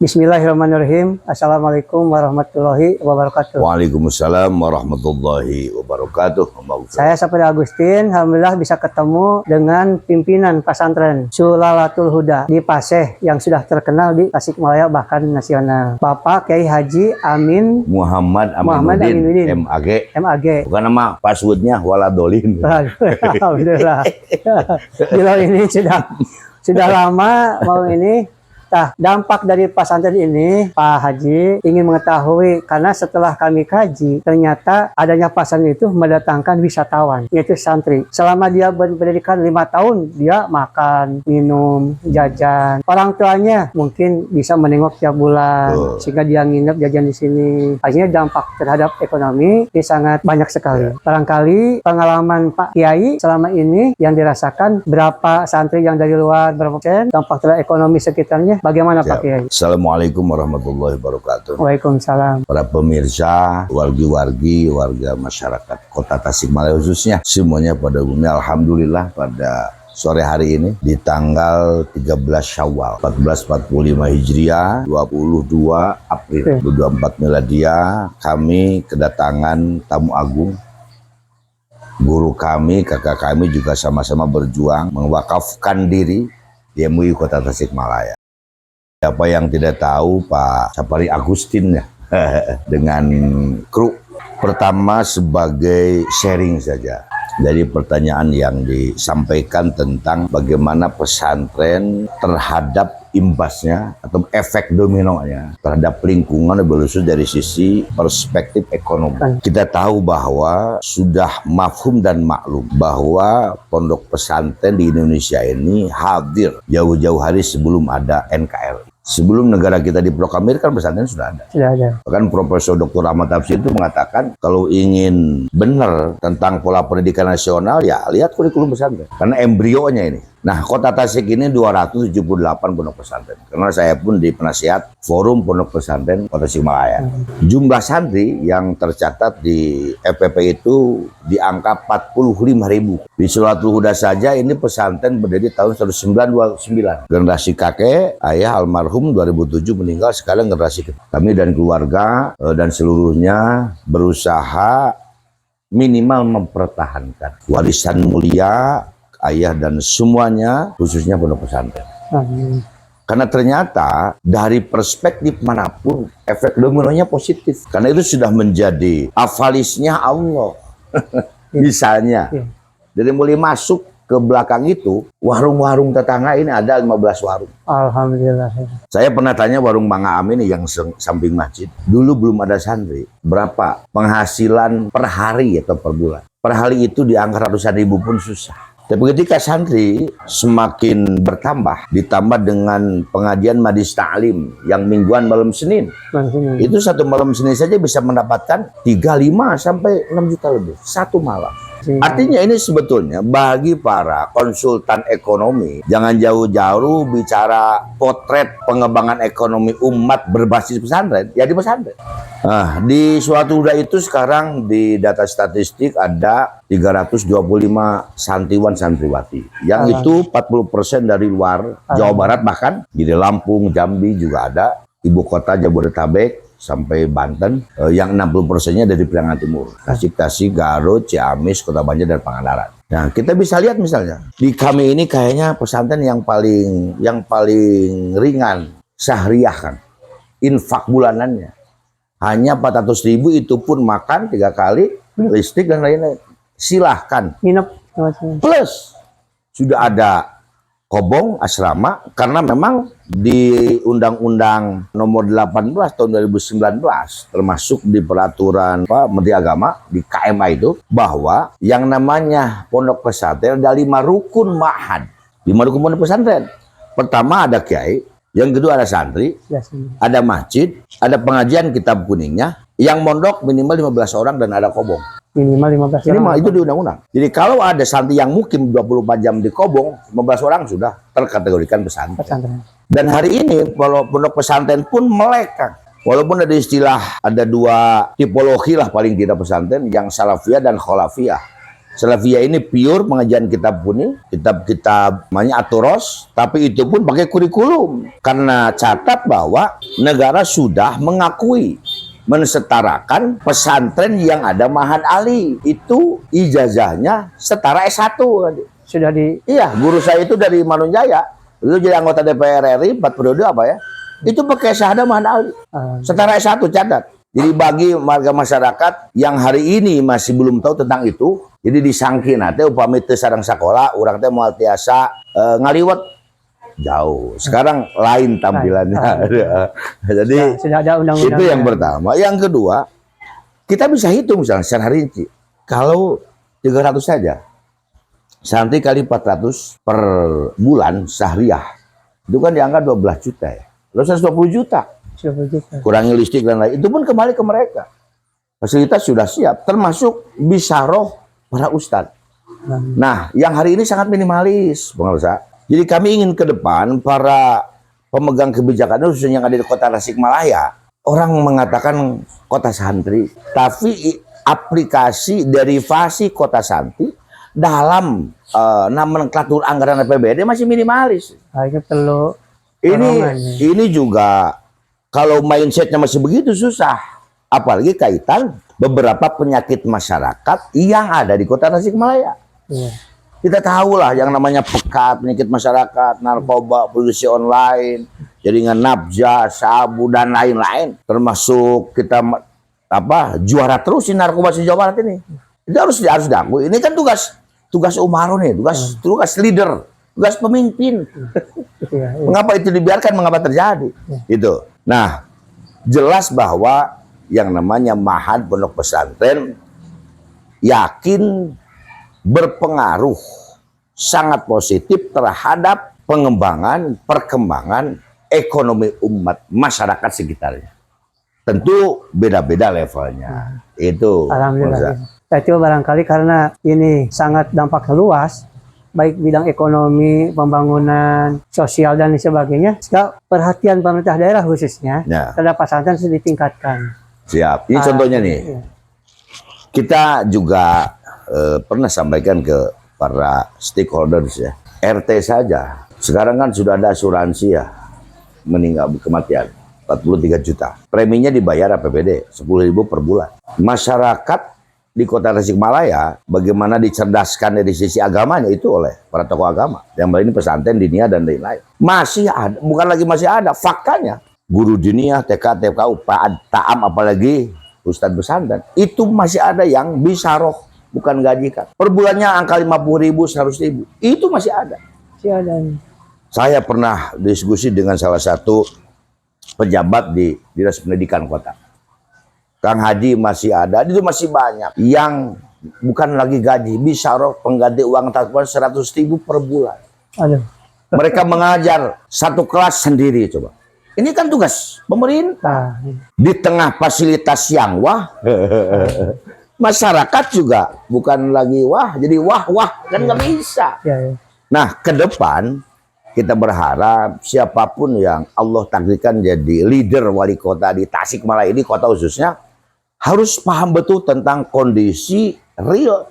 Bismillahirrahmanirrahim. Assalamualaikum warahmatullahi wabarakatuh. Waalaikumsalam warahmatullahi wabarakatuh. Saya Sapri Agustin, alhamdulillah bisa ketemu dengan pimpinan pesantren Sulalatul Huda di Paseh yang sudah terkenal di Tasikmalaya bahkan nasional. Bapak Kiai Haji Amin Muhammad Aminuddin MAG. Bukan nama passwordnya Waladolin. Alhamdulillah. Bila ini sudah lama mau ini. Nah, dampak dari pesantren ini, Pak Haji ingin mengetahui karena setelah kami kaji, ternyata adanya pesantren itu mendatangkan wisatawan, yaitu santri. Selama dia berpendidikan 5 tahun, dia makan, minum, jajan. Orang tuanya mungkin bisa menengok tiap bulan, sehingga dia nginep jajan di sini. Akhirnya dampak terhadap ekonomi ini sangat banyak sekali. Barangkali pengalaman Pak Kiai selama ini yang dirasakan, berapa santri yang dari luar, berapa persen, dampak terhadap ekonomi sekitarnya. Bagaimana Pak Kiai? Assalamualaikum warahmatullahi wabarakatuh. Waalaikumsalam. Para pemirsa, wargi-wargi, warga masyarakat Kota Tasikmalaya khususnya, semuanya pada umumnya alhamdulillah pada sore hari ini di tanggal 13 Syawal 1445 Hijriah 22 April 2024 Miladia, kami kedatangan tamu agung. Guru kami, kakak kami juga sama-sama berjuang mewakafkan diri di MUI Kota Tasikmalaya. Siapa yang tidak tahu Pak Sapri Agustin ya, dengan kru pertama sebagai sharing saja dari pertanyaan yang disampaikan tentang bagaimana pesantren terhadap imbasnya atau efek dominonya terhadap lingkungan, lebih khusus dari sisi perspektif ekonomi. Kita tahu bahwa sudah mafhum dan maklum bahwa pondok pesantren di Indonesia ini hadir jauh-jauh hari sebelum ada NKRI. Sebelum negara kita diproklamirkan pesantren sudah ada. Sudah ada. Bahkan Profesor Dr. Ahmad Tafsir itu mengatakan kalau ingin benar tentang pola pendidikan nasional ya lihat kurikulum pesantren. Karena embrionya ini. Nah, Kota Tasik ini 278 pondok pesantren. Karena saya pun di penasihat Forum Pondok Pesantren Kota Tasikmalaya. Jumlah santri yang tercatat di FPP itu di angka 45.000. Di Sulalatul Huda saja ini pesantren berdiri tahun 1929. Generasi kakek, ayah almarhum 2007 meninggal, sekarang generasi kami dan keluarga dan seluruhnya berusaha minimal mempertahankan warisan mulia ayah dan semuanya, khususnya pondok pesantren. Karena ternyata dari perspektif manapun efek dominonya positif. Karena itu sudah menjadi avalisnya Allah. Misalnya, dari mulai masuk ke belakang itu, warung-warung tetangga ini ada 15 warung. Alhamdulillah. Saya pernah tanya warung Mang Aam ini yang samping masjid. Dulu belum ada santri. Berapa penghasilan per hari atau per bulan? Per hari itu di angka ratusan ribu pun susah. Tapi ketika santri semakin bertambah, ditambah dengan pengajian Majlis Ta'lim yang mingguan malam Senin. Itu satu malam Senin saja bisa mendapatkan 3, 5 sampai 6 juta lebih. Satu malam. Artinya ini sebetulnya bagi para konsultan ekonomi, jangan jauh-jauh bicara potret pengembangan ekonomi umat berbasis pesantren, ya di pesantren. Nah, di suatu Huda itu sekarang di data statistik ada 325 santriwan santriwati. Yang itu 40% dari luar Jawa Barat, bahkan di Lampung, Jambi juga ada, ibu kota Jabodetabek sampai Banten, yang 60%-nya dari Priangan Timur, Tasik, Garut, Ciamis, Kota Banjar dan Pangandaran. Nah, kita bisa lihat misalnya di kami ini kayaknya pesantren yang paling ringan syahriah kan, infak bulanannya hanya 400.000, itu pun makan 3 kali, listrik dan lain-lain. Silahkan. Plus sudah ada kobong asrama, karena memang di Undang-Undang Nomor 18 tahun 2019 termasuk di peraturan Menteri Agama di KMA itu bahwa yang namanya pondok pesantren ada 5 rukun ma'had. 5 rukun pondok pesantren. Pertama ada kiai, yang kedua ada santri, ada masjid, ada pengajian kitab kuningnya, yang mondok minimal 15 orang dan ada kobong. Minimal 15 orang. Itu di undang-undang. Jadi kalau ada santri yang mukim 24 jam di kobong, 15 orang sudah terkategorikan pesantren. Dan hari ini kalau pondok pesantren pun melek, Kang. Walaupun ada istilah, ada 2 tipologi lah paling tidak pesantren, yang salafiyah dan kholafiyah. Salafiyah ini pure pengajian kitab kuning, kitab-kitab namanya Aturos, tapi itu pun pakai kurikulum. Karena catat bahwa negara sudah mengakui mensetarakan pesantren yang ada Mahat Ali. Itu ijazahnya setara S1. Sudah di Iya, guru saya itu dari Manunjaya. Itu jadi anggota DPR RI 4 periode apa ya? Itu pakai syahadah Mahat Ali. Setara S1 catat. Jadi bagi warga masyarakat yang hari ini masih belum tahu tentang itu, jadi disangkin nanti upami teu sareng sekolah, urang teh moal tiasa ngaliwat jauh. Sekarang lain tampilannya. Jadi sudah ada undang-undang. itu yang pertama. Yang kedua, kita bisa hitung misalnya secara rinci. Kalau 300 saja, santri kali 400 per bulan syahriah, itu kan diangkat 12 juta ya. Lalu 120 juta. Kurangi listrik dan lain, itu pun kembali ke mereka. Fasilitas sudah siap, termasuk bisaroh para ustadz. Nah, yang hari ini sangat minimalis, pemirsa. Jadi kami ingin ke depan para pemegang kebijakan khususnya yang ada di kota Tasikmalaya, orang mengatakan kota santri, tapi aplikasi derivasi kota santri dalam nomenklatur anggaran APBD masih minimalis. Itu perlu ini juga kalau mindsetnya masih begitu susah, apalagi kaitan beberapa penyakit masyarakat yang ada di kota Tasikmalaya. Kita tahu lah yang namanya pekat, penyakit masyarakat, narkoba, produksi online, jaringan nafza, sabu dan lain-lain. Termasuk kita juara terus di narkoba di Jawa Barat ini. Itu harus diakui. Ini kan tugas Umaro nih, tugas leader, tugas pemimpin. Mengapa itu dibiarkan? Mengapa terjadi? Itu. Nah, jelas bahwa yang namanya Mahat Pondok Pesantren yakin berpengaruh sangat positif terhadap perkembangan ekonomi umat masyarakat sekitarnya. Tentu beda-beda levelnya. Itu. Alhamdulillah. Itu barangkali karena ini sangat dampak luas, baik bidang ekonomi, pembangunan, sosial dan sebagainya. Sehingga perhatian pemerintah daerah khususnya terhadap pesantren sudah ditingkatkan. Siap. Ini contohnya nih. Kita juga pernah sampaikan ke para stakeholders ya. RT saja. Sekarang kan sudah ada asuransi ya. Meninggal kematian. 43 juta. Preminya dibayar APBD 10.000 per bulan. Masyarakat di kota Tasikmalaya bagaimana dicerdaskan dari sisi agamanya itu oleh para tokoh agama. Yang ini pesantren, diniyah dan lain-lain. Masih ada, bukan lagi masih ada, faktanya. Guru diniyah, TK, TKU, Ta'am apalagi Ustadz pesantren. Itu masih ada yang bisaroh, bukan gajikan. Per bulannya angka 50.000, 100.000. Itu masih ada. Masih ada. Saya pernah diskusi dengan salah satu pejabat di Dinas Pendidikan Kota. Kang Haji masih ada, itu masih banyak yang bukan lagi gaji, bisaroh pengganti uang transport 100.000 per bulan. Aduh. Mereka mengajar satu kelas sendiri coba. Ini kan tugas pemerintah. Di tengah fasilitas yang masyarakat juga bukan lagi jadi wah kan nggak bisa. Nah, ke depan kita berharap siapapun yang Allah takdirkan jadi leader wali kota di Tasikmalaya ini, kota khususnya, harus paham betul tentang kondisi real,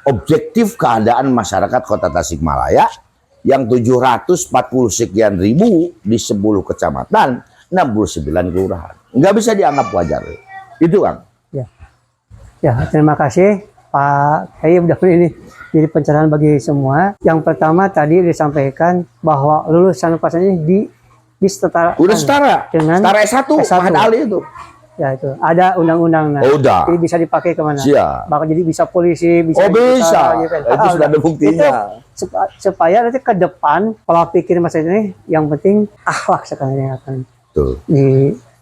objektif keadaan masyarakat kota Tasikmalaya yang 740 sekian ribu di 10 kecamatan, 69 kelurahan. Nggak bisa dianggap wajar. Itu, Kang. Ya, terima kasih Pak Kiai, udah ini jadi pencerahan bagi semua. Yang pertama tadi disampaikan bahwa lulusan pesantren ini disetarakan. Udah setara dengan setara S1, Mahat Ali itu. Ya itu ada undang-undang. Udah. Jadi bisa dipakai kemana? Siap. Bahkan jadi bisa polisi, bisa. Bisa. Itu sudah ada buktinya. Itu, supaya nanti ke depan pola pikir masa ini yang penting akhlak sekarang yang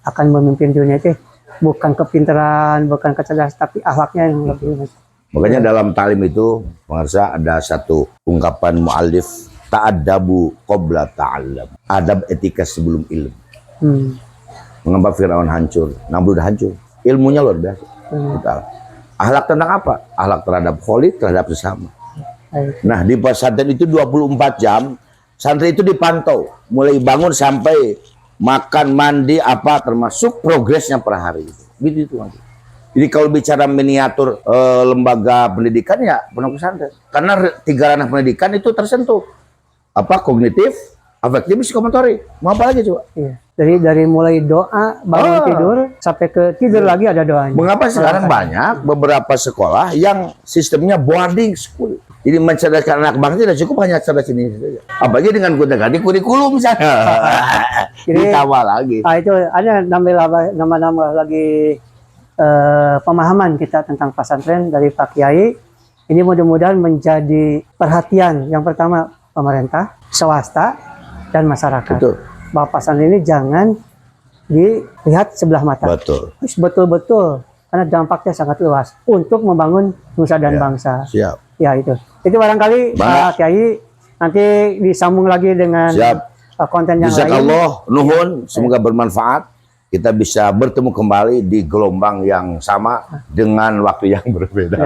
akan memimpin dunia itu, bukan kepintaran, bukan kecerdasan, tapi akhlaknya yang lebih. Makanya dalam talim itu, pemirsa, ada satu ungkapan mu'alif, ta'adabu qabla ta'allam. Adab etika sebelum ilmu. Mengapa Firaun hancur? Namrud hancur. Ilmunya luar biasa. Akhlak tentang apa? Akhlak terhadap kholid, terhadap sesama. Nah, di pesantren itu 24 jam, santri itu dipantau. Mulai bangun sampai makan, mandi, apa, termasuk progresnya per hari. Gitu itu. Jadi kalau bicara miniatur lembaga pendidikan ya pondok pesantren. Karena tiga ranah pendidikan itu tersentuh. Apa kognitif, afektif, psikomotorik. Mau apa lagi coba? Iya. Dari mulai doa bangun tidur sampai ke tidur lagi ada doanya. Mengapa sekarang banyak beberapa sekolah yang sistemnya boarding school? Jadi mencerdaskan anak bangsa tidak cukup hanya cerdas ini saja. Apalagi dengan ganti kurikulum misalnya. Jadi, ditambah lagi. Itu ada nama-nama lagi pemahaman kita tentang pesantren dari Pak Kiai. Ini mudah-mudahan menjadi perhatian yang pertama pemerintah, swasta, dan masyarakat. Betul. Bahwa pesantren ini jangan dilihat sebelah mata. Betul. Betul-betul, karena dampaknya sangat luas untuk membangun nusa dan bangsa. Siap. Ya itu barangkali Pak Kiai nanti disambung lagi dengan konten yang lain. Jazakallah, nuhun, semoga bermanfaat. Kita bisa bertemu kembali di gelombang yang sama dengan waktu yang berbeda.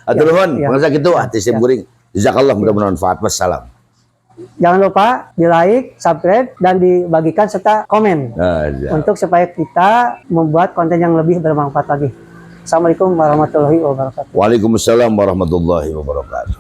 Atur nuhun, pengersa gitu, hati simkuring. Jazakallah, mudah-mudahan bermanfaat. Wassalam. Jangan lupa di like, subscribe, dan dibagikan serta komen untuk supaya kita membuat konten yang lebih bermanfaat lagi. Assalamualaikum warahmatullahi wabarakatuh. Waalaikumsalam warahmatullahi wabarakatuh.